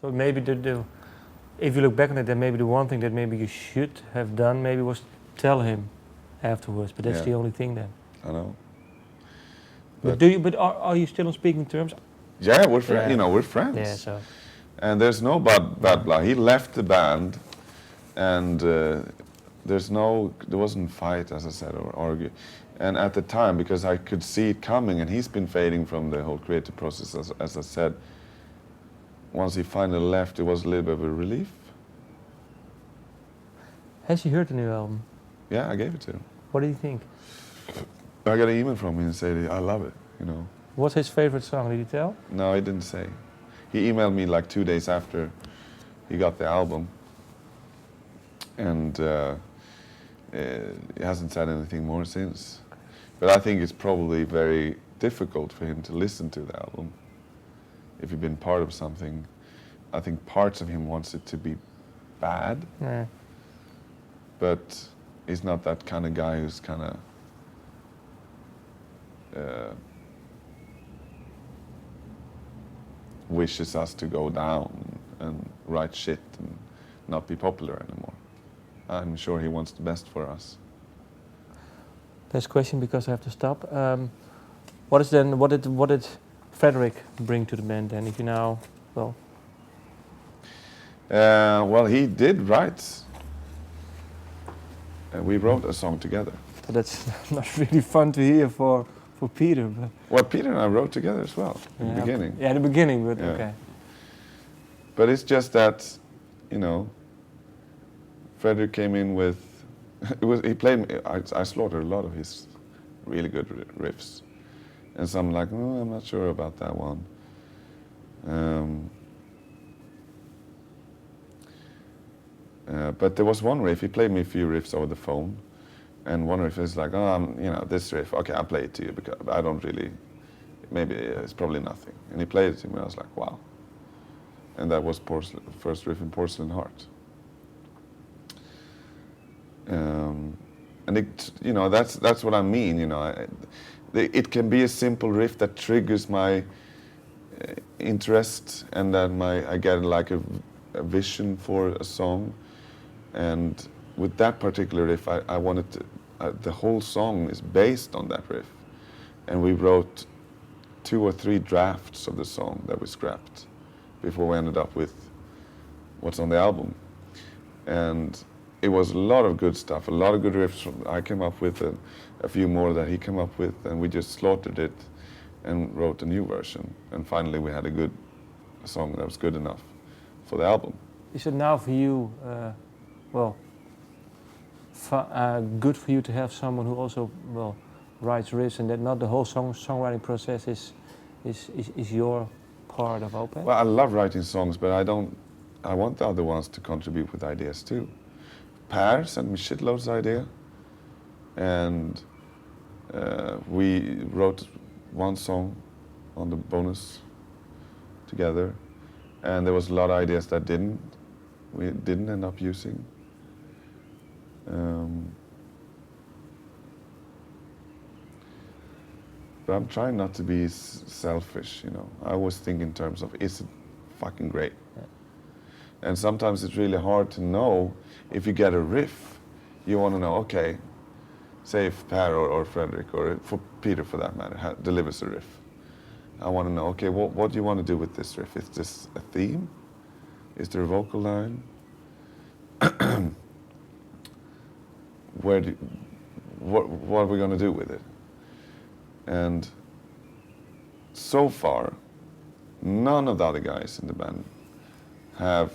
So maybe if you look back on it, then maybe the one thing that maybe you should have done maybe was tell him afterwards. But that's the only thing then. I know. But are you still on speaking terms? Yeah, we're friends. You know, we're friends. Yeah. So. And there's no bad blood. He left the band, and there wasn't fight, as I said, or argue. And at the time, because I could see it coming, and he's been fading from the whole creative process, as I said. Once he finally left, it was a little bit of a relief. Has he heard the new album? Yeah, I gave it to him. What do you think? I got an email from him and said, I love it, you know. What's his favorite song? Did he tell? No, he didn't say. He emailed me like 2 days after he got the album. And he hasn't said anything more since. But I think it's probably very difficult for him to listen to the album. If you've been part of something, I think parts of him wants it to be bad. Yeah. But he's not that kind of guy who's kind of wishes us to go down and write shit and not be popular anymore. I'm sure he wants the best for us. Last question, because I have to stop. What did Frederick bring to the band then? If you now, well, he did write. We wrote a song together. But that's not really fun to hear for Peter. But well, Peter and I wrote together as well in the beginning. Yeah, the beginning, but okay. But it's just that, you know, Frederick came in with, he played, I slaughtered a lot of his really good riffs. And so I'm like, oh, I'm not sure about that one. But there was one riff, he played me a few riffs over the phone. And one riff is like, you know, this riff, okay, I'll play it to you because I don't really, maybe it's probably nothing. And he played it to me and I was like, wow. And that was first riff in Porcelain Heart. And it, you know, that's what I mean, you know. It can be a simple riff that triggers my interest, and then I get like a vision for a song. And with that particular riff, I wanted to, the whole song is based on that riff. And we wrote 2 or 3 drafts of the song that we scrapped before we ended up with what's on the album. And it was a lot of good stuff, a lot of good riffs. I came up with a few more that he came up with, and we just slaughtered it and wrote a new version. And finally we had a song that was good enough for the album. Is it now for you, good for you to have someone who also, writes riffs, and that not the whole songwriting process is your part of Opeth? Well, I love writing songs, but I want the other ones to contribute with ideas too. Per sent me shitloads of ideas, and we wrote one song on the bonus together, and there was a lot of ideas that we didn't end up using. But I'm trying not to be selfish, you know. I always think in terms of, is it fucking great? Yeah. And sometimes it's really hard to know. If you get a riff, you want to know, okay, say if Per or Frederick, or for Peter for that matter, delivers a riff. I want to know, okay, what do you want to do with this riff? Is this a theme? Is there a vocal line? What are we going to do with it? And so far, none of the other guys in the band have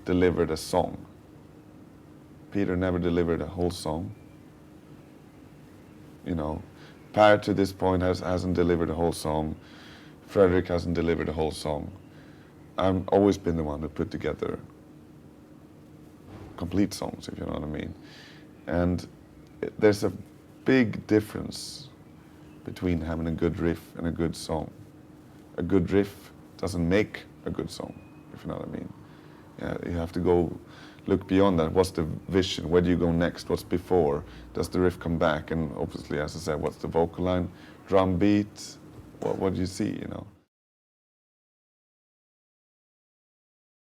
delivered a song. Peter never delivered a whole song. You know, Per to this point hasn't delivered a whole song. Frederick hasn't delivered a whole song. I've always been the one who put together complete songs, if you know what I mean. And there's a big difference between having a good riff and a good song. A good riff doesn't make a good song, if you know what I mean. Yeah, you have to go look beyond that. What's the vision? Where do you go next? What's before? Does the riff come back? And obviously, as I said, what's the vocal line? Drum beat? What do you see, you know?